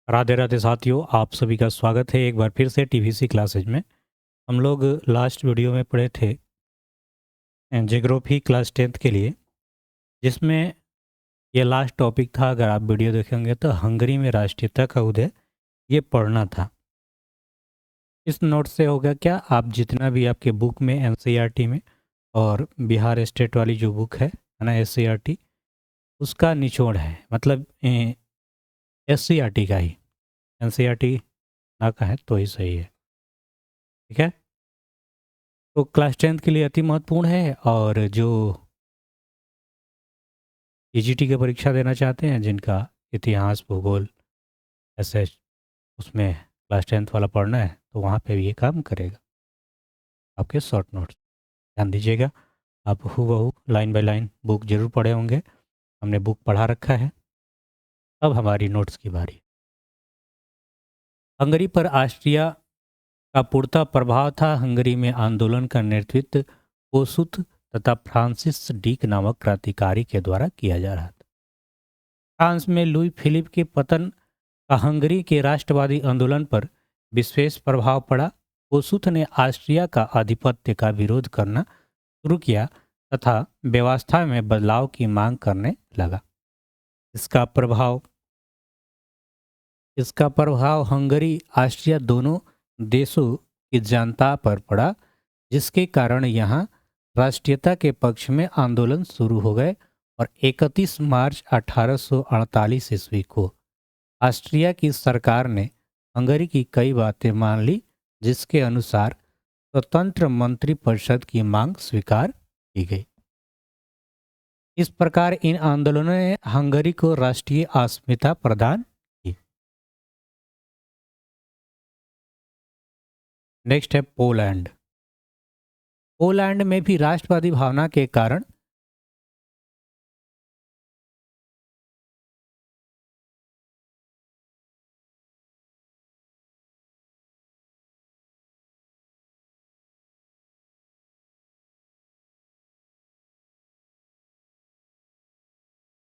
राधे राधे साथियों, आप सभी का स्वागत है एक बार फिर से टीवीसी क्लासेज में। हम लोग लास्ट वीडियो में पढ़े थे ज्योग्राफी क्लास 10th के लिए, जिसमें ये लास्ट टॉपिक था। अगर आप वीडियो देखेंगे तो हंगरी में राष्ट्रीयता का उदय ये पढ़ना था। इस नोट से होगा क्या, आप जितना भी आपके बुक में एनसीईआरटी में और बिहार स्टेट वाली जो बुक है ना एससीईआरटी, उसका निचोड़ है, मतलब एससीईआरटी का ही, एनसीईआरटी ना कहें तो ही सही है। ठीक है, तो क्लास 10th के लिए अति महत्वपूर्ण है। और जो टीजीटी की परीक्षा देना चाहते हैं, जिनका इतिहास भूगोल ऐसे उसमें क्लास 10th वाला पढ़ना है, तो वहाँ पे भी ये काम करेगा। आपके शॉर्ट नोट्स ध्यान दीजिएगा, आप हूबहू लाइन बाय लाइन बुक जरूर पढ़े होंगे। हमने बुक पढ़ा रखा है। अब हमारी नोट्स की बारी। हंगरी पर ऑस्ट्रिया का पूर्णतः प्रभाव था। हंगरी में आंदोलन का नेतृत्व कोसुत तथा फ्रांसिस डीक नामक क्रांतिकारी के द्वारा किया जा रहा था। फ्रांस में लुई फिलिप के पतन का हंगरी के राष्ट्रवादी आंदोलन पर विशेष प्रभाव पड़ा। कोसुत ने ऑस्ट्रिया का आधिपत्य का विरोध करना शुरू किया तथा व्यवस्था में बदलाव की मांग करने लगा। इसका प्रभाव हंगरी ऑस्ट्रिया दोनों देशों की जनता पर पड़ा, जिसके कारण यहाँ राष्ट्रीयता के पक्ष में आंदोलन शुरू हो गए। और 31 मार्च 1848 ईस्वी को ऑस्ट्रिया की सरकार ने हंगरी की कई बातें मान ली, जिसके अनुसार स्वतंत्र मंत्रिपरिषद की मांग स्वीकार की गई। इस प्रकार इन आंदोलनों ने हंगरी को राष्ट्रीय अस्मिता प्रदान की। नेक्स्ट है पोलैंड। पोलैंड में भी राष्ट्रवादी भावना के कारण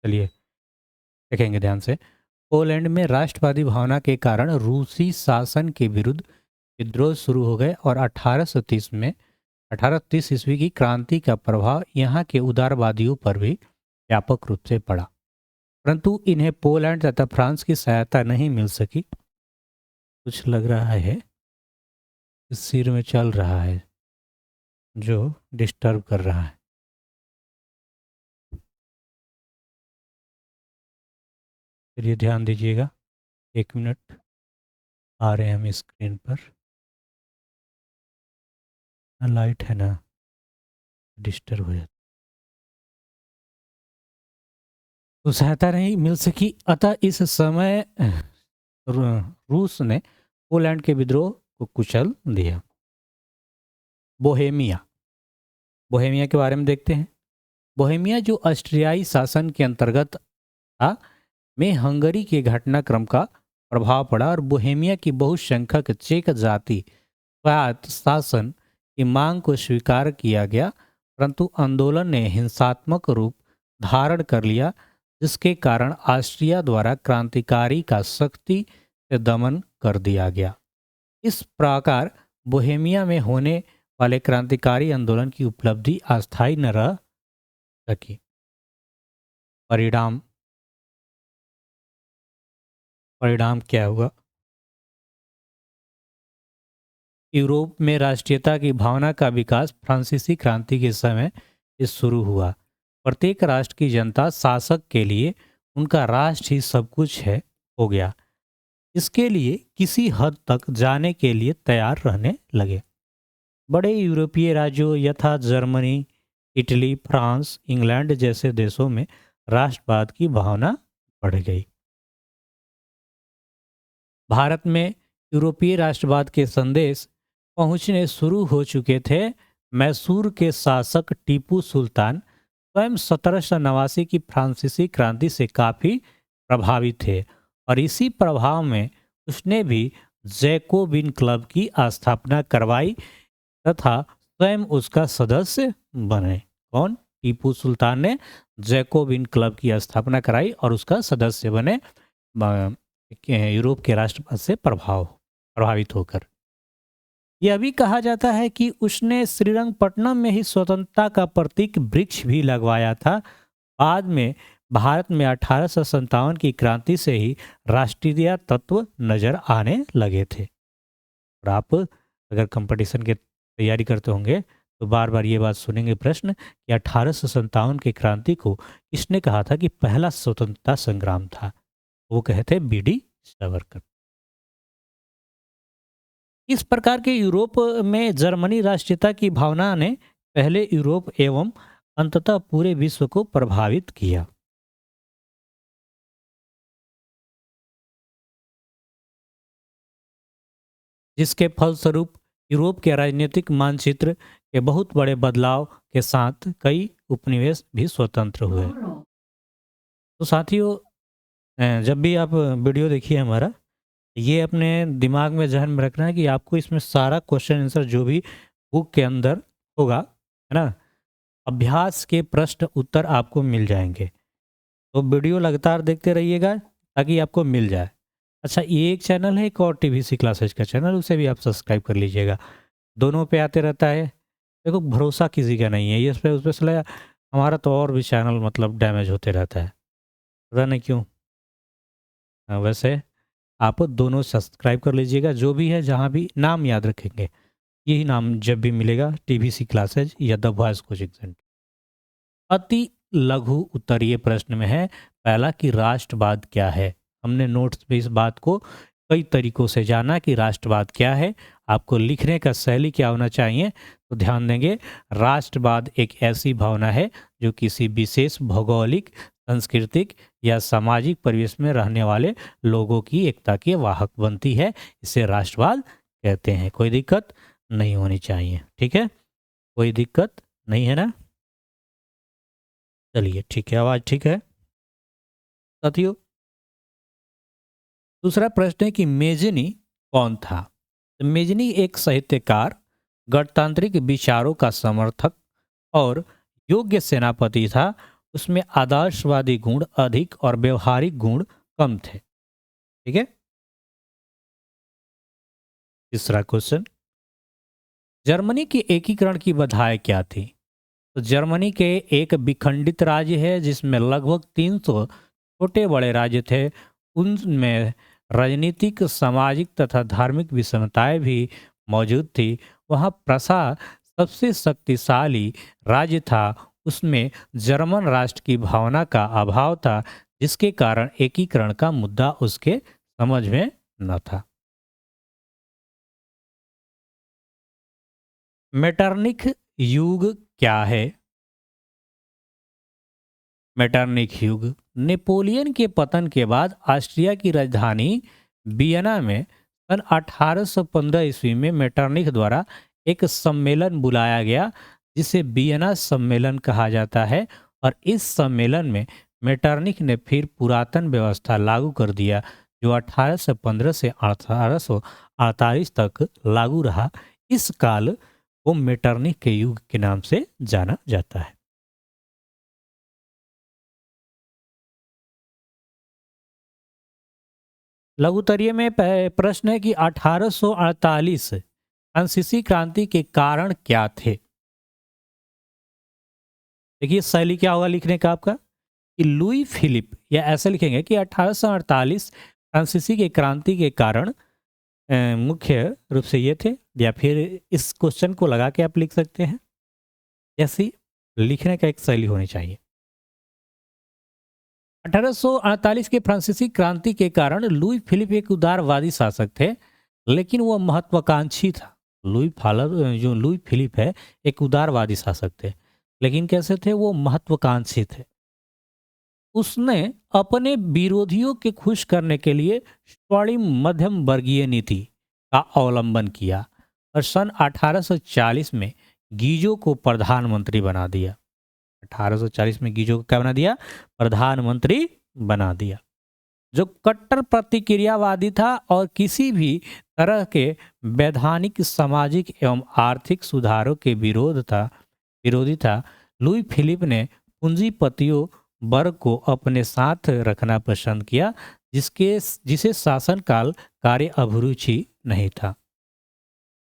चलिए देखेंगे ध्यान से। पोलैंड में राष्ट्रवादी भावना के कारण रूसी शासन के विरुद्ध विद्रोह शुरू हो गए और 1830 ईस्वी की क्रांति का प्रभाव यहाँ के उदारवादियों पर भी व्यापक रूप से पड़ा, परंतु इन्हें पोलैंड तथा फ्रांस की सहायता नहीं मिल सकी। कुछ लग रहा है सिर में चल रहा है जो डिस्टर्ब कर रहा है। चलिए ध्यान दीजिएगा, 1 मिनट, आ रहे हैं हम स्क्रीन पर। लाइट है ना, डिस्टर्ब हो जाता, तो सहायता नहीं मिल सकी। अतः इस समय रूस ने पोलैंड के विद्रोह को कुचल दिया। बोहेमिया बोहेमिया के बारे में देखते हैं। बोहेमिया जो ऑस्ट्रियाई शासन के अंतर्गत था, में हंगरी के घटनाक्रम का प्रभाव पड़ा और बोहेमिया की बहुसंख्यक चेक जाति स्वायत्त शासन की मांग को स्वीकार किया गया, परंतु आंदोलन ने हिंसात्मक रूप धारण कर लिया, जिसके कारण ऑस्ट्रिया द्वारा क्रांतिकारी का सख्ती से दमन कर दिया गया। इस प्रकार बोहेमिया में होने वाले क्रांतिकारी आंदोलन की उपलब्धि अस्थायी न रह सकी। परिणाम क्या हुआ? यूरोप में राष्ट्रीयता की भावना का विकास फ्रांसीसी क्रांति के समय से शुरू हुआ। प्रत्येक राष्ट्र की जनता शासक के लिए उनका राष्ट्र ही सब कुछ है हो गया। इसके लिए किसी हद तक जाने के लिए तैयार रहने लगे। बड़े यूरोपीय राज्यों यथा जर्मनी, इटली, फ्रांस, इंग्लैंड जैसे देशों में राष्ट्रवाद की भावना बढ़ गई। भारत में यूरोपीय राष्ट्रवाद के संदेश पहुंचने शुरू हो चुके थे। मैसूर के शासक टीपू सुल्तान स्वयं 1789 की फ्रांसीसी क्रांति से काफ़ी प्रभावित थे और इसी प्रभाव में उसने भी जैकोबिन क्लब की स्थापना करवाई तथा स्वयं उसका सदस्य बने। कौन? टीपू सुल्तान ने जैकोबिन क्लब की स्थापना कराई और उसका सदस्य बने। यूरोप के राष्ट्रवाद से प्रभावित होकर। यह भी कहा जाता है कि उसने श्रीरंगपट्टनम में ही स्वतंत्रता का प्रतीक वृक्ष भी लगवाया था। बाद में भारत में 1857 की क्रांति से ही राष्ट्रीय तत्व नजर आने लगे थे। और आप अगर कंपटीशन की तैयारी करते होंगे तो बार बार ये बात सुनेंगे प्रश्न कि 1857 की क्रांति को किसने कहा था कि पहला स्वतंत्रता संग्राम था। वो कहे थे बीडी सावरकर। इस प्रकार के यूरोप में जर्मनी राष्ट्रीयता की भावना ने पहले यूरोप एवं अंततः पूरे विश्व को प्रभावित किया। जिसके फलस्वरूप यूरोप के राजनीतिक मानचित्र के बहुत बड़े बदलाव के साथ कई उपनिवेश भी स्वतंत्र हुए। तो साथियों, जब भी आप वीडियो देखिए हमारा, ये अपने दिमाग में जहन में रखना है कि आपको इसमें सारा क्वेश्चन आंसर जो भी बुक के अंदर होगा, है ना, अभ्यास के प्रश्न उत्तर आपको मिल जाएंगे। तो वीडियो लगातार देखते रहिएगा ताकि आपको मिल जाए। अच्छा, ये एक चैनल है, एक और टीवीसी क्लासेज का चैनल, उसे भी आप सब्सक्राइब कर लीजिएगा। दोनों पे आते रहता है। देखो, भरोसा किसी का नहीं है, ये उस पर चला हमारा तो और भी चैनल मतलब डैमेज होते रहता है, पता नहीं क्यों। वैसे आप दोनों सब्सक्राइब कर लीजिएगा, जो भी है, जहाँ भी नाम याद रखेंगे यही नाम जब भी मिलेगा, टीवीसी क्लासेज या द वॉइस कोचिंग सेंटर। अति लघु उत्तरीय प्रश्न में है पहला कि राष्ट्रवाद क्या है। हमने नोट्स में इस बात को कई तरीकों से जाना कि राष्ट्रवाद क्या है। आपको लिखने का शैली क्या होना चाहिए, तो ध्यान देंगे, राष्ट्रवाद एक ऐसी भावना है जो किसी विशेष भौगोलिक, सांस्कृतिक या सामाजिक परिवेश में रहने वाले लोगों की एकता के वाहक बनती है। इसे राष्ट्रवाद कहते हैं। कोई दिक्कत नहीं होनी चाहिए, ठीक है, कोई दिक्कत नहीं है ना। चलिए ठीक है, आवाज ठीक है साथियों। दूसरा प्रश्न है कि मेजनी कौन था। तो मेजनी एक साहित्यकार, गणतांत्रिक विचारों का समर्थक और योग्य सेनापति था। उसमें आदर्शवादी गुण अधिक और व्यवहारिक गुण कम थे, ठीक है। तीसरा क्वेश्चन, जर्मनी के एकीकरण की बाधाएं क्या थी। तो जर्मनी के एक विखंडित राज्य है जिसमें लगभग 300 छोटे बड़े राज्य थे। उनमें राजनीतिक, सामाजिक तथा धार्मिक विषमताएं भी मौजूद थी। वहाँ प्रसा सबसे शक्तिशाली राज्य था। उसमें जर्मन राष्ट्र की भावना का अभाव था, जिसके कारण एकीकरण का मुद्दा उसके समझ में न था। मेटरनिख युग क्या है। मेटरनिख युग नेपोलियन के पतन के बाद ऑस्ट्रिया की राजधानी वियना में सन 1815 ईस्वी में मेटरनिख द्वारा एक सम्मेलन बुलाया गया, जिसे वियना सम्मेलन कहा जाता है। और इस सम्मेलन में मेटरनिख ने फिर पुरातन व्यवस्था लागू कर दिया, जो 1815 से 1848 तक लागू रहा। इस काल को मेटरनिख के युग के नाम से जाना जाता है। लघुतरीय में प्रश्न है कि 1848 फ्रांसीसी क्रांति के कारण क्या थे। देखिए, शैली क्या होगा लिखने का आपका कि लुई फिलिप, या ऐसा लिखेंगे कि 1848 फ्रांसीसी के क्रांति के कारण मुख्य रूप से ये थे, या फिर इस क्वेश्चन को लगा के आप लिख सकते हैं। जैसी लिखने का एक शैली होनी चाहिए। 1848 के फ्रांसीसी क्रांति के कारण लुई फिलिप एक उदारवादी शासक थे, लेकिन वह महत्वाकांक्षी था। जो लुई फिलिप है, एक उदारवादी शासक थे, लेकिन कैसे थे, वो महत्वाकांक्षी थे। उसने अपने विरोधियों के खुश करने के लिए स्वर्णिम मध्यम वर्गीय नीति का अवलंबन किया और सन 1840 में गीजो को प्रधानमंत्री बना दिया। 1840 में गीजो को क्या बना दिया, प्रधानमंत्री बना दिया, जो कट्टर प्रतिक्रियावादी था और किसी भी तरह के वैधानिक, सामाजिक एवं आर्थिक सुधारों के विरोधी था। लुई फिलिप ने पूंजीपतियों वर्ग को अपने साथ रखना पसंद किया, जिसके जिसे शासनकाल कार्य अभिरुचि नहीं था।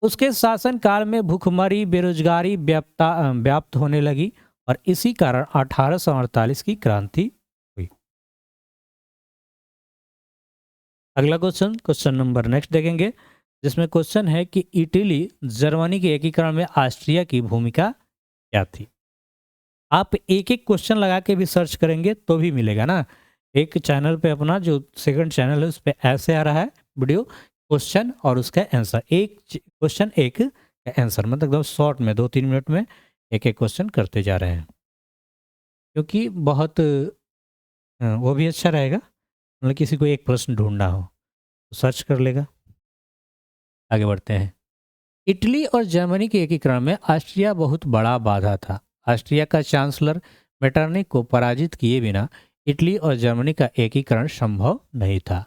उसके शासनकाल में भूखमरी, बेरोजगारी व्याप्त होने लगी और इसी कारण 1848 की क्रांति हुई। अगला क्वेश्चन, क्वेश्चन नंबर नेक्स्ट देखेंगे, जिसमें क्वेश्चन है कि इटली जर्मनी के एकीकरण में ऑस्ट्रिया की भूमिका क्या थी। आप एक एक क्वेश्चन लगा के भी सर्च करेंगे तो भी मिलेगा ना। एक चैनल पे अपना जो सेकंड चैनल है उस पे ऐसे आ रहा है वीडियो, क्वेश्चन और उसका आंसर, एक क्वेश्चन एक आंसर, मतलब एकदम शॉर्ट में 2-3 मिनट में एक एक क्वेश्चन करते जा रहे हैं, क्योंकि बहुत वो भी अच्छा रहेगा, मतलब किसी को एक प्रश्न ढूंढना हो तो सर्च कर लेगा। आगे बढ़ते हैं। इटली और जर्मनी के एकीकरण में ऑस्ट्रिया बहुत बड़ा बाधा था। ऑस्ट्रिया का चांसलर मेटरनिख को पराजित किए बिना इटली और जर्मनी का एकीकरण संभव नहीं था।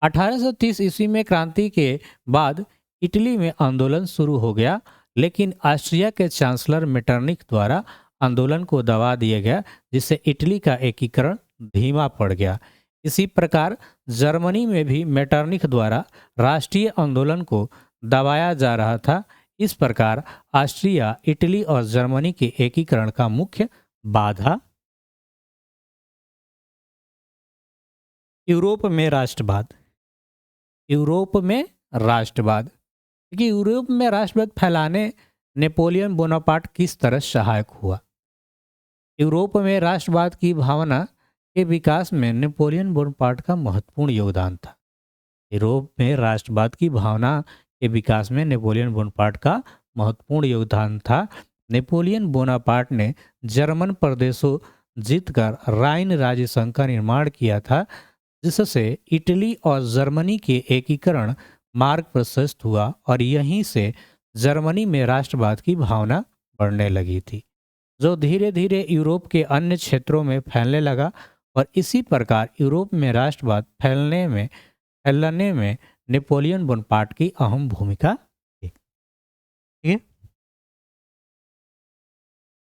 1830 ईस्वी में क्रांति के बाद इटली में आंदोलन शुरू हो गया, लेकिन ऑस्ट्रिया के चांसलर मेटरनिख द्वारा आंदोलन को दबा दिया गया, जिससे इटली का एकीकरण धीमा पड़ गया। इसी प्रकार जर्मनी में भी मेटरनिख द्वारा राष्ट्रीय आंदोलन को दबाया जा रहा था। इस प्रकार ऑस्ट्रिया, इटली और जर्मनी के एकीकरण का मुख्य बाधा। यूरोप में राष्ट्रवाद। यूरोप में राष्ट्रवाद, क्योंकि यूरोप में राष्ट्रवाद फैलाने नेपोलियन बोनापार्ट किस तरह सहायक हुआ। यूरोप में राष्ट्रवाद की भावना के विकास में नेपोलियन बोनापार्ट का महत्वपूर्ण योगदान था। यूरोप में राष्ट्रवाद की भावना के विकास में नेपोलियन बोनापार्ट का महत्वपूर्ण योगदान था। नेपोलियन बोनापार्ट ने जर्मन प्रदेशों जीतकर राइन राज्य संघ का निर्माण किया था, जिससे इटली और जर्मनी के एकीकरण मार्ग प्रशस्त हुआ और यहीं से जर्मनी में राष्ट्रवाद की भावना बढ़ने लगी थी, जो धीरे धीरे यूरोप के अन्य क्षेत्रों में फैलने लगा। और इसी प्रकार यूरोप में राष्ट्रवाद फैलने में नेपोलियन बोनापार्ट की अहम भूमिका थी। ठीक है,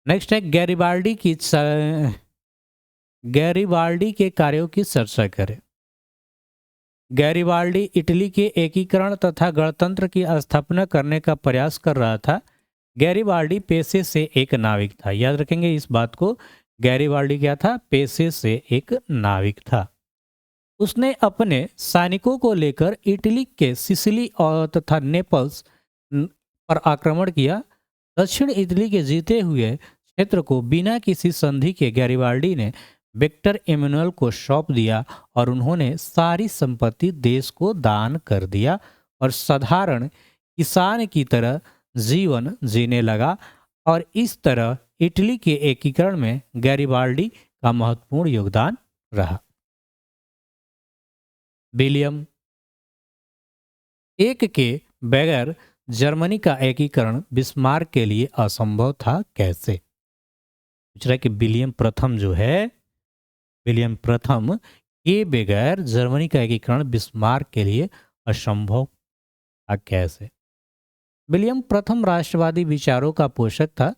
नेक्स्ट है गैरिबाल्डी के कार्यों की चर्चा करें। गैरिबाल्डी इटली के एकीकरण तथा गणतंत्र की स्थापना करने का प्रयास कर रहा था। गैरिबाल्डी पेशे से एक नाविक था, याद रखेंगे इस बात को। गैरिबाल्डी क्या था? पेशे से एक नाविक था। उसने अपने सैनिकों को लेकर इटली के सिसिली और तथा नेपल्स पर आक्रमण किया। दक्षिण इटली के जीते हुए क्षेत्र को बिना किसी संधि के गैरिबाल्डी ने विक्टर एमेनुअल को सौंप दिया और उन्होंने सारी संपत्ति देश को दान कर दिया और साधारण किसान की तरह जीवन जीने लगा। और इस तरह इटली के एकीकरण में गैरिबाल्डी का महत्वपूर्ण योगदान रहा। विलियम एक के बगैर जर्मनी का एकीकरण बिस्मार्क के लिए असंभव था। कैसे? पूछ रहा है कि विलियम प्रथम जो है, विलियम प्रथम के बगैर जर्मनी का एकीकरण बिस्मार्क के लिए असंभव था। कैसे? विलियम प्रथम राष्ट्रवादी विचारों का पोषक था।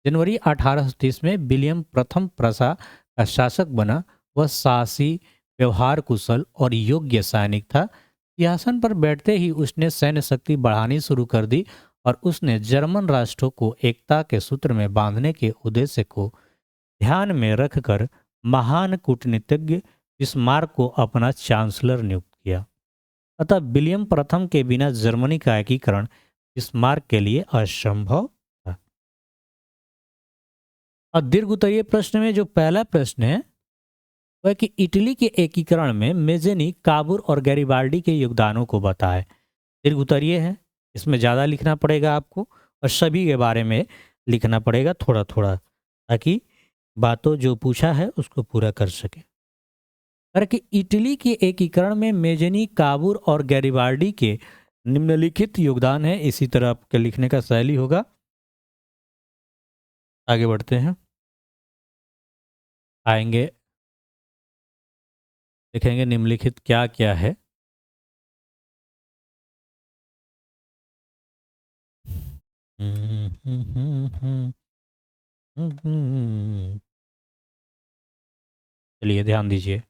जनवरी 1830 में विलियम प्रथम प्रसा का शासक बना। वह साहसी, व्यवहार कुशल और योग्य सैनिक था। सिंहासन पर बैठते ही उसने सैन्य शक्ति बढ़ानी शुरू कर दी और उसने जर्मन राष्ट्रों को एकता के सूत्र में बांधने के उद्देश्य को ध्यान में रखकर महान कूटनीतिज्ञ बिस्मार्क को अपना चांसलर नियुक्त किया। अतः विलियम प्रथम के बिना जर्मनी का एकीकरण बिस्मार्क के लिए असंभव था। और दीर्घ उत्तरीय प्रश्न में जो पहला प्रश्न है वह कि इटली के एकीकरण में मेजेनी, काबूर और गैरिबाल्डी के योगदानों को बताएं। दीर्घ उत्तरीय है, इसमें ज़्यादा लिखना पड़ेगा आपको और सभी के बारे में लिखना पड़ेगा थोड़ा थोड़ा, ताकि बातों जो पूछा है उसको पूरा कर सके। पर कि इटली के एकीकरण में मेजेनी, काबूर और गैरिबाल्डी के निम्नलिखित योगदान है। इसी तरह आपके लिखने का शैली होगा। आगे बढ़ते हैं, आएंगे देखेंगे निम्नलिखित क्या क्या है। चलिए ध्यान दीजिए।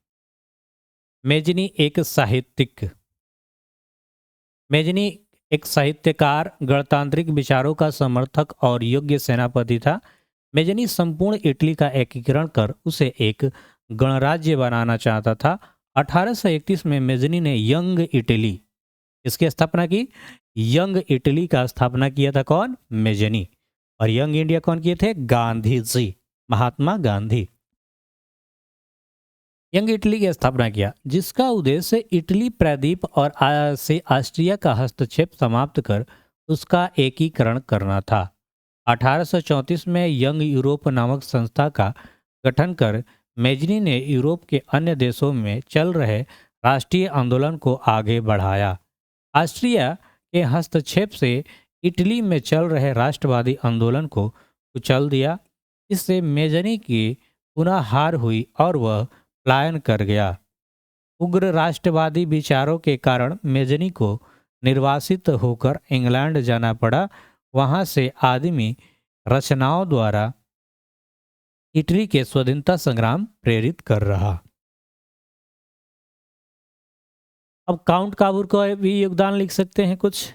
मेजनी एक साहित्यकार, गणतांत्रिक विचारों का समर्थक और योग्य सेनापति था। मेजनी संपूर्ण इटली का एकीकरण कर उसे एक गणराज्य बनाना चाहता था। 1831 में मेजनी ने यंग इटली, इसकी स्थापना की। यंग इटली का स्थापना किया था कौन? मेजनी। और यंग इंडिया कौन किए थे? गांधी जी, महात्मा गांधी। यंग इटली की स्थापना किया, जिसका उद्देश्य इटली प्रायद्वीप और से ऑस्ट्रिया का हस्तक्षेप समाप्त कर उसका एकीकरण करना था। 1834 में यंग यूरोप नामक संस्था का गठन कर मेजनी ने यूरोप के अन्य देशों में चल रहे राष्ट्रीय आंदोलन को आगे बढ़ाया। ऑस्ट्रिया के हस्तक्षेप से इटली में चल रहे राष्ट्रवादी आंदोलन को कुचल दिया। इससे मेजनी की पुनः हार हुई और वह पलायन कर गया। उग्र राष्ट्रवादी विचारों के कारण मेजनी को निर्वासित होकर इंग्लैंड जाना पड़ा। वहां से आदमी रचनाओं द्वारा इटली के स्वतंत्रता संग्राम प्रेरित कर रहा। अब काउंट काबूर का भी योगदान लिख सकते हैं कुछ।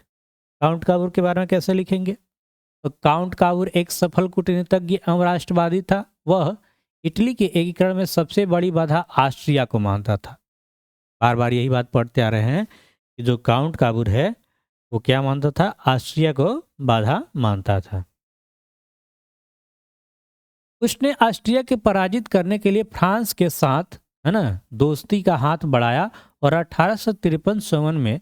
काउंट काबूर के बारे में कैसे लिखेंगे? तो काउंट काबूर एक सफल कूटनीतिज्ञ एवं राष्ट्रवादी था। वह इटली के एकीकरण में सबसे बड़ी बाधा ऑस्ट्रिया को मानता था। बार बार यही बात पढ़ते आ रहे हैं कि जो काउंट काबूर है वो क्या मानता था? ऑस्ट्रिया को बाधा मानता था। उसने ऑस्ट्रिया के पराजित करने के लिए फ्रांस के साथ, है ना, दोस्ती का हाथ बढ़ाया और 1853 में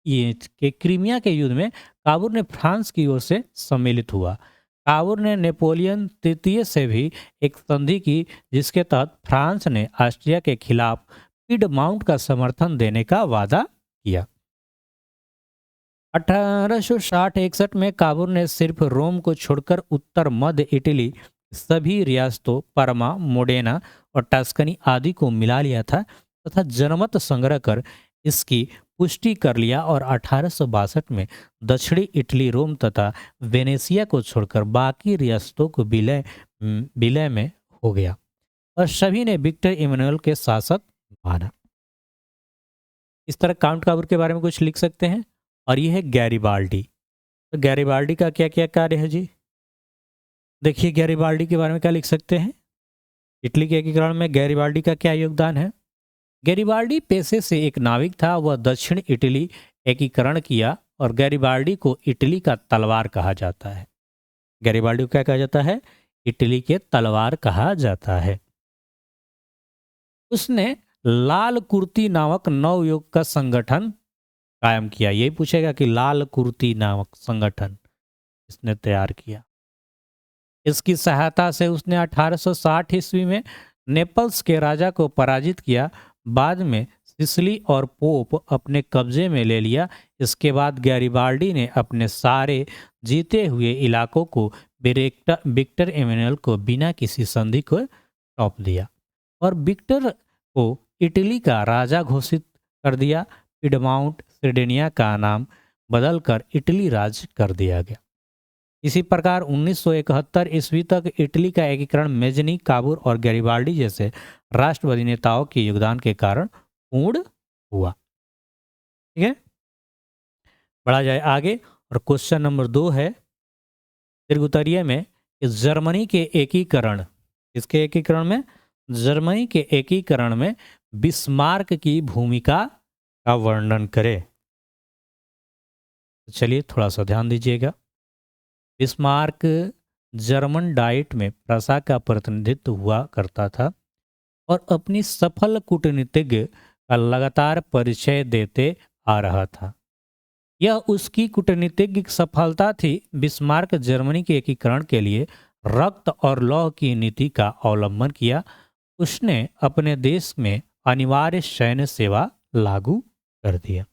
ये के क्रीमिया के युद्ध में काबूर ने फ्रांस की ओर से सम्मिलित हुआ। काबूर ने नेपोलियन तृतीय से भी एक संधि की, जिसके तहत फ्रांस ने ऑस्ट्रिया के खिलाफ पिडमाउंट का समर्थन देने का वादा किया। 1860-61 में काबूर ने सिर्फ रोम को छोड़कर उत्तर मध्य इटली सभी रियासतों परमा, मोडेना और टस्कनी आदि को मिला लिया था तथा जनमत संग्रह कर इसकी पुष्टि कर लिया और 1862 में दक्षिणी इटली, रोम तथा वेनेसिया को छोड़कर बाकी रियासतों को विलय में हो गया और सभी ने विक्टर इमैनुअल के शासक माना। इस तरह काउंट काबूर के बारे में कुछ लिख सकते हैं। और यह है गैरिबाल्डी। तो गैरिबाल्डी का क्या क्या कार्य है जी? देखिए गैरिबाल्डी के बारे में क्या लिख सकते हैं। इटली के एकीकरण में गैरिबाल्डी का क्या योगदान है? गैरिबाल्डी पेशे से एक नाविक था। वह दक्षिण इटली एकीकरण किया और गैरिबाल्डी को इटली का तलवार कहा जाता है। गैरिबाल्डी को क्या कहा जाता है? इटली के तलवार कहा जाता है। उसने लाल कुर्ती नामक नवयुग का संगठन कायम किया। यही पूछेगा कि लाल कुर्ती नामक संगठन इसने तैयार किया। इसकी सहायता से उसने 1860 ईस्वी में नेपल्स के राजा को पराजित किया। बाद में सिसिली और पोप अपने कब्जे में ले लिया। इसके बाद गैरिबाल्डी ने अपने सारे जीते हुए इलाकों को विक्टर इमैनुअल को बिना किसी संधि को सौंप दिया और विक्टर को इटली का राजा घोषित कर दिया। पिडमाउंट सिर्डेनिया का नाम बदलकर इटली राज्य कर दिया गया। इसी प्रकार 1971 ईस्वी तक इटली का एकीकरण मेजनी, काबूर और गैरिबाल्डी जैसे राष्ट्रवादी नेताओं के योगदान के कारण पूर्ण हुआ। ठीक है, बढ़ा जाए आगे। और क्वेश्चन नंबर 2 है दीर्घोत्तरीय में जर्मनी के एकीकरण, इसके एकीकरण में जर्मनी के एकीकरण में बिस्मार्क की भूमिका का वर्णन करें। चलिए थोड़ा सा ध्यान दीजिएगा। बिस्मार्क जर्मन डाइट में प्रसा का प्रतिनिधित्व हुआ करता था और अपनी सफल कूटनीतिज्ञ का लगातार परिचय देते आ रहा था। यह उसकी कूटनीतिज्ञ सफलता थी। बिस्मार्क जर्मनी के एकीकरण के लिए रक्त और लौह की नीति का अवलंबन किया। उसने अपने देश में अनिवार्य सैन्य सेवा लागू कर दिया।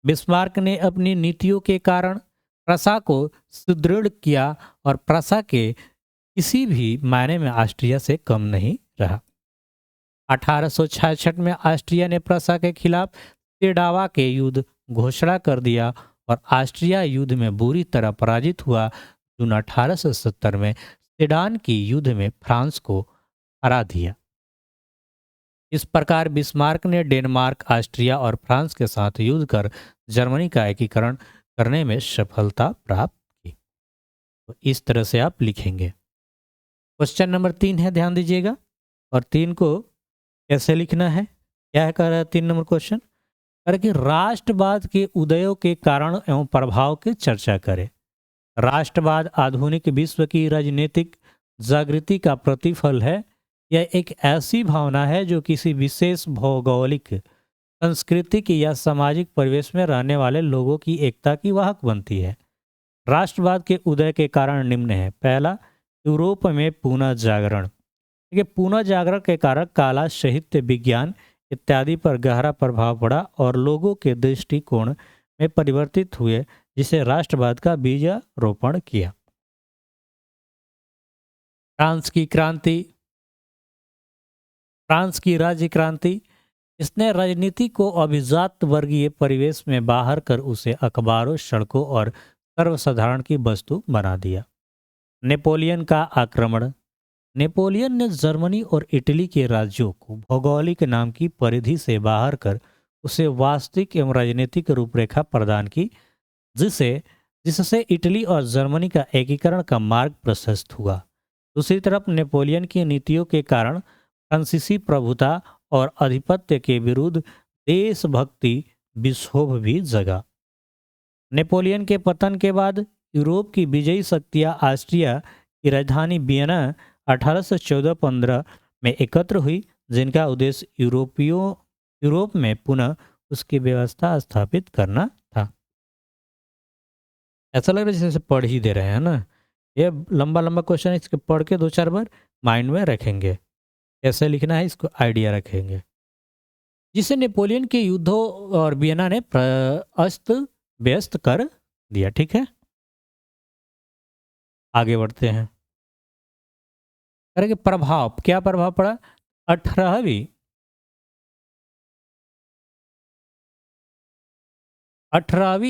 बिस्मार्क ने अपनी नीतियों के कारण प्रसा को सुदृढ़ किया और प्रसा के किसी भी मायने में ऑस्ट्रिया से कम नहीं रहा। 1866 में ऑस्ट्रिया ने प्रसा के खिलाफ सेडावा के युद्ध घोषणा कर दिया और ऑस्ट्रिया युद्ध में बुरी तरह पराजित हुआ। जून 1870 में सेडान की युद्ध में फ्रांस को हरा दिया। इस प्रकार बिस्मार्क ने डेनमार्क, ऑस्ट्रिया और फ्रांस के साथ युद्ध कर जर्मनी का एकीकरण करने में सफलता प्राप्त की। तो इस तरह से आप लिखेंगे। क्वेश्चन नंबर 3 है, ध्यान दीजिएगा। और 3 को कैसे लिखना है, क्या है कह रहा है 3 नंबर क्वेश्चन, अरे कि राष्ट्रवाद के उदयों के कारण एवं प्रभाव की चर्चा करें। राष्ट्रवाद आधुनिक विश्व की राजनीतिक जागृति का प्रतिफल है। यह एक ऐसी भावना है जो किसी विशेष भौगोलिक, सांस्कृतिक या सामाजिक परिवेश में रहने वाले लोगों की एकता की वाहक बनती है। राष्ट्रवाद के उदय के कारण निम्न है। पहला, यूरोप में पुनः जागरण। देखिए, पुनः जागरण के कारण कला, साहित्य, विज्ञान इत्यादि पर गहरा प्रभाव पड़ा और लोगों के दृष्टिकोण में परिवर्तित हुए, जिसे राष्ट्रवाद का बीजारोपण किया। फ्रांस की क्रांति, फ्रांस की राज्य क्रांति, इसने राजनीति को अभिजात वर्गीय परिवेश में बाहर कर उसे अखबारों, सड़कों और सर्वसाधारण की वस्तु बना दिया। नेपोलियन का आक्रमण। नेपोलियन ने जर्मनी और इटली के राज्यों को भौगोलिक नाम की परिधि से बाहर कर उसे वास्तविक एवं राजनीतिक रूपरेखा प्रदान की, जिससे इटली और जर्मनी का एकीकरण का मार्ग प्रशस्त हुआ। दूसरी तरफ नेपोलियन की नीतियों के कारण फ्रांसीसी प्रभुता और आधिपत्य के विरुद्ध देशभक्ति विक्षोभ भी जगा। नेपोलियन के पतन के बाद यूरोप की विजयी शक्तियां ऑस्ट्रिया की राजधानी वियना 1814-15 में एकत्र हुई, जिनका उद्देश्य यूरोप में पुनः उसकी व्यवस्था स्थापित करना था। ऐसा लग रहा है जैसे पढ़ ही दे रहे हैं ना। ये लंबा लंबा क्वेश्चन है, इसको पढ़ के 2-4 बार माइंड में रखेंगे, कैसे लिखना है इसको आइडिया रखेंगे। जिसे नेपोलियन के युद्धों और वियना ने अस्त व्यस्त कर दिया। ठीक है, आगे बढ़ते हैं। अरे प्रभाव, क्या प्रभाव पड़ा? 18वीं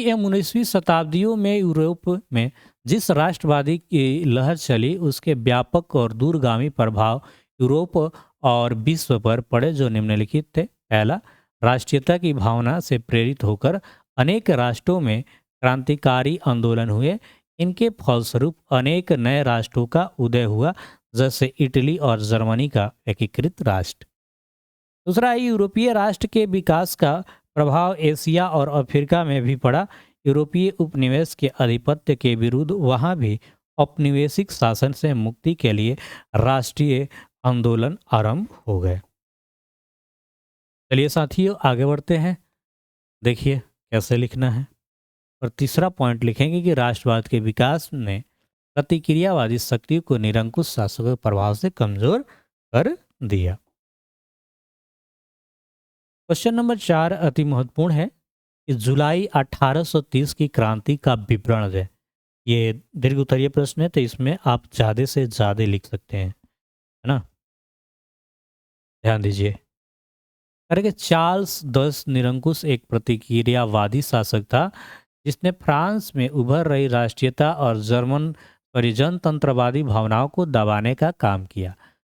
एवं 19वीं शताब्दियों में यूरोप में जिस राष्ट्रवादी की लहर चली, उसके व्यापक और दूरगामी प्रभाव यूरोप और विश्व पर पड़े, जो निम्नलिखित थे। पहला, राष्ट्रीयता की भावना से प्रेरित होकर अनेक राष्ट्रों में क्रांतिकारी आंदोलन हुए। इनके फलस्वरूप अनेक नए राष्ट्रों का उदय हुआ, जैसे इटली और जर्मनी का एकीकृत राष्ट्र। दूसरा, यूरोपीय राष्ट्र के विकास का प्रभाव एशिया और अफ्रीका में भी पड़ा। यूरोपीय उपनिवेश के आधिपत्य के विरुद्ध वहां भी औपनिवेशिक शासन से मुक्ति के लिए राष्ट्रीय आंदोलन आरंभ हो गए। चलिए साथियों, आगे बढ़ते हैं। देखिए कैसे लिखना है। और तीसरा पॉइंट लिखेंगे कि राष्ट्रवाद के विकास ने प्रतिक्रियावादी शक्ति को निरंकुश शासकों के प्रभाव से कमजोर कर दिया। क्वेश्चन नंबर 4 अति महत्वपूर्ण है कि जुलाई 1830 की क्रांति का विवरण दें। ये दीर्घ उत्तरीय प्रश्न है, तो इसमें आप ज्यादा से ज्यादा लिख सकते हैं, है ना। ध्यान दीजिए। अरे चार्ल्स दस निरंकुश एक प्रतिक्रियावादी शासक था, जिसने फ्रांस में उभर रही राष्ट्रीयता और जर्मन परिजनतंत्रवादी भावनाओं को दबाने का काम किया।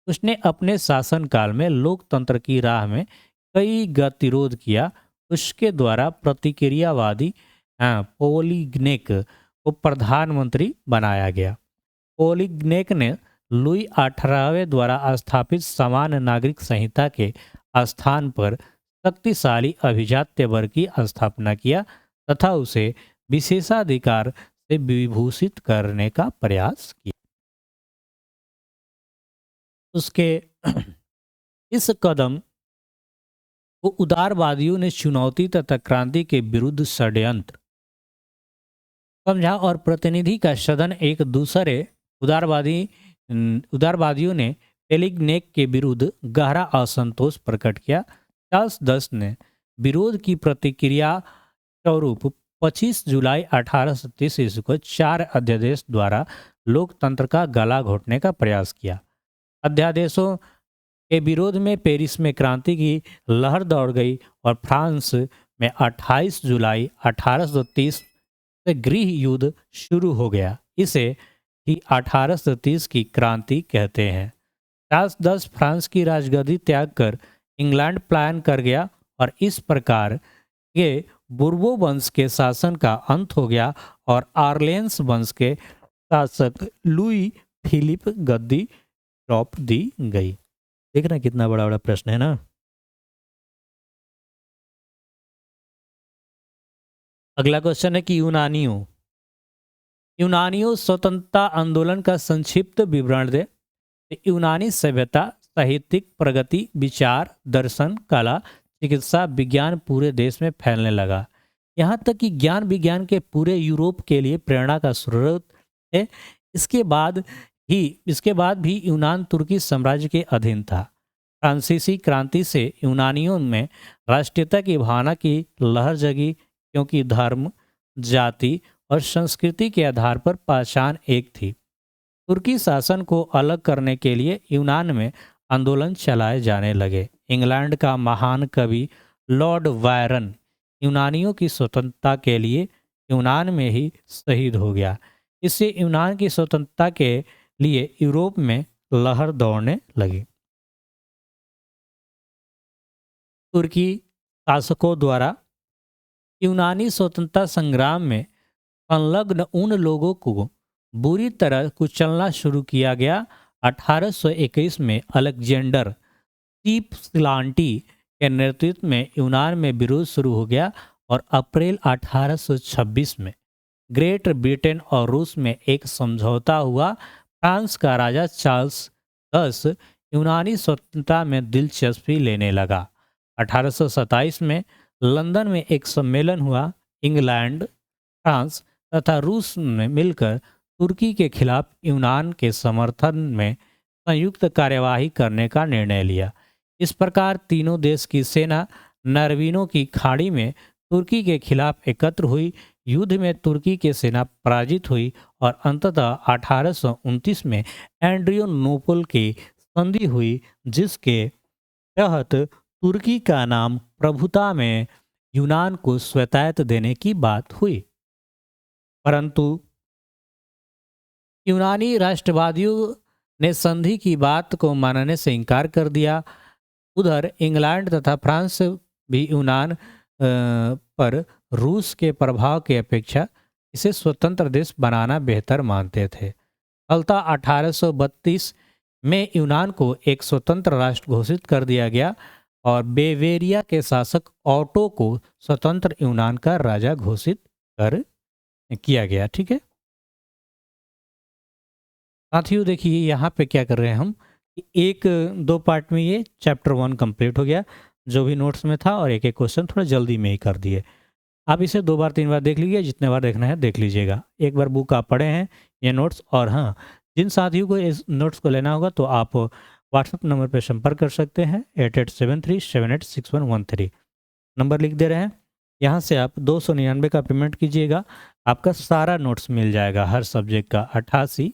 उसने अपने शासनकाल में लोकतंत्र की राह में कई गतिरोध किया। उसके द्वारा प्रतिक्रियावादी पोलिग्नेक को प्रधानमंत्री बनाया गया। पोलिग्नेक ने लुई 18वें द्वारा स्थापित समान नागरिक संहिता के स्थान पर शक्तिशाली अभिजात्य वर्ग की स्थापना किया तथा उसे विशेषाधिकार से विभूषित करने का प्रयास किया। उसके इस कदम को उदारवादियों ने चुनौती तथा क्रांति के विरुद्ध षड्यंत्र समझा और प्रतिनिधि का सदन एक दूसरे उदारवादियों ने पेलिग्नेक के विरुद्ध गहरा असंतोष प्रकट किया। चार्ल्स दस ने विरोध की प्रतिक्रिया स्वरूप 25 जुलाई 1830 ईस्वी को 4 अध्यादेश द्वारा लोकतंत्र का गला घोटने का प्रयास किया। अध्यादेशों के विरोध में पेरिस में क्रांति की लहर दौड़ गई और फ्रांस में 28 जुलाई 1830 से गृह युद्ध शुरू हो गया। इसे ही 1830 की क्रांति कहते हैं। चार्ल्स दस फ्रांस की राजगद्दी त्याग कर इंग्लैंड पलायन कर गया और इस प्रकार ये बुर्बो वंश के शासन का अंत हो गया और आर्लेंस वंश के शासक लुई फिलिप गद्दी सौंप दी गई। देखना कितना बड़ा बड़ा प्रश्न है ना। अगला क्वेश्चन है कि यूनानियों स्वतंत्रता आंदोलन का संक्षिप्त विवरण दे। यूनानी सभ्यता, साहित्यिक प्रगति, विचार, दर्शन, कला, चिकित्सा, विज्ञान पूरे देश में फैलने लगा। यहाँ तक कि ज्ञान विज्ञान के पूरे यूरोप के लिए प्रेरणा का स्रोत है। इसके बाद भी यूनान तुर्की साम्राज्य के अधीन था। फ्रांसीसी क्रांति से यूनानियों में राष्ट्रीयता की भावना की लहर जगी, क्योंकि धर्म, जाति और संस्कृति के आधार पर पहचान एक थी। तुर्की शासन को अलग करने के लिए यूनान में आंदोलन चलाए जाने लगे। इंग्लैंड का महान कवि लॉर्ड बायरन यूनानियों की स्वतंत्रता के लिए यूनान में ही शहीद हो गया। इससे यूनान की स्वतंत्रता के लिए यूरोप में लहर दौड़ने लगी। तुर्की शासकों द्वारा यूनानी स्वतंत्रता संग्राम में संलग्न उन लोगों को बुरी तरह कुचलना शुरू किया गया। 1821 में अलेक्जेंडर सीप्सलांटी के नेतृत्व में यूनान में विरोध शुरू हो गया और अप्रैल 1826 में ग्रेट ब्रिटेन और रूस में एक समझौता हुआ। फ्रांस का राजा चार्ल्स 10 यूनानी स्वतंत्रता में दिलचस्पी लेने लगा। 1827 में लंदन में एक सम्मेलन हुआ। इंग्लैंड, फ्रांस तथा रूस ने मिलकर तुर्की के खिलाफ यूनान के समर्थन में संयुक्त कार्यवाही करने का निर्णय लिया। इस प्रकार तीनों देश की सेना नरवीनों की खाड़ी में तुर्की के खिलाफ एकत्र हुई। युद्ध में तुर्की की सेना पराजित हुई और अंततः 1829 में एड्रियानोपल की संधि हुई, जिसके तहत तुर्की का नाम प्रभुता में यूनान को स्वायत्तता देने की बात हुई। परंतु यूनानी राष्ट्रवादियों ने संधि की बात को मानने से इनकार कर दिया। उधर इंग्लैंड तथा फ्रांस भी यूनान पर रूस के प्रभाव की अपेक्षा इसे स्वतंत्र देश बनाना बेहतर मानते थे। फलतः 1832 में यूनान को एक स्वतंत्र राष्ट्र घोषित कर दिया गया और बेवेरिया के शासक ऑटो को स्वतंत्र यूनान का राजा घोषित किया गया। ठीक है साथियों, देखिए यहाँ पे क्या कर रहे हैं हम, एक दो पार्ट में ये चैप्टर 1 कंप्लीट हो गया जो भी नोट्स में था, और एक एक क्वेश्चन थोड़ा जल्दी में ही कर दिए। आप इसे 2 बार 3 बार देख लीजिए, जितने बार देखना है देख लीजिएगा। एक बार बुक आप पढ़े हैं ये नोट्स, और हाँ, जिन साथियों को इस नोट्स को लेना होगा तो आप व्हाट्सएप नंबर पर संपर्क कर सकते हैं 8873786113 नंबर लिख दे रहे हैं। यहाँ से आप 299 का पेमेंट कीजिएगा, आपका सारा नोट्स मिल जाएगा हर सब्जेक्ट का, 88,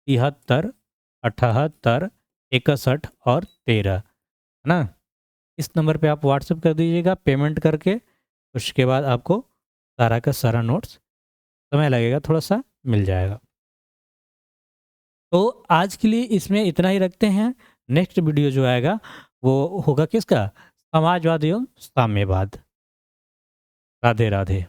73, 78, 61 और 13, है ना। इस नंबर पे आप व्हाट्सएप कर दीजिएगा पेमेंट करके, उसके बाद आपको सारा का सारा नोट्स, समय लगेगा थोड़ा सा, मिल जाएगा। तो आज के लिए इसमें इतना ही रखते हैं। नेक्स्ट वीडियो जो आएगा वो होगा किसका, समाजवाद एवं साम्यवाद। राधे राधे।